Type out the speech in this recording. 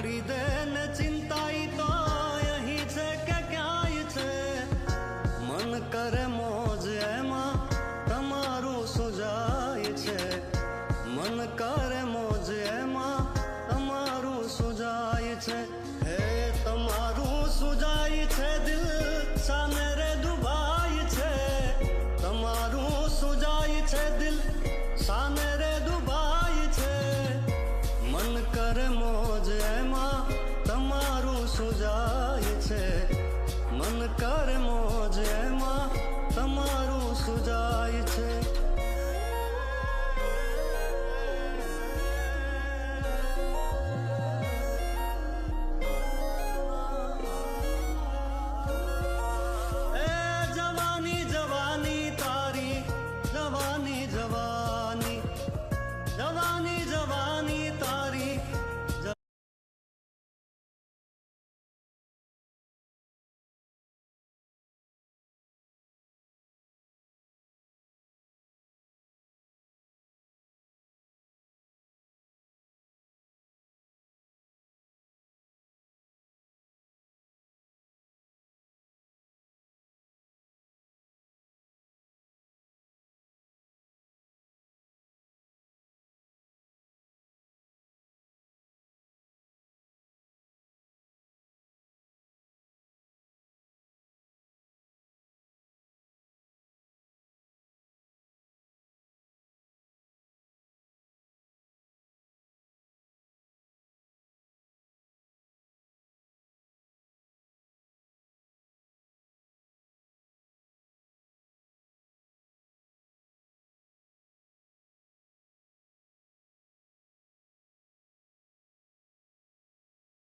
છોડી દે ને ચિંતાઈ તો અહીં છે કે ક્યાંય છે મન કરે મોજ એમાં તમારું સુજાય છે મન કરે મોજ એમાં તમારું સુજાય છે હે તમારું સુજાય છે દિલ સામે રે દુભાય છે તમારું સુજાય છે દિલ સામે રે દુભાય છે મન કરે મોજ એમાં તમારું સુજાય છે મન કરે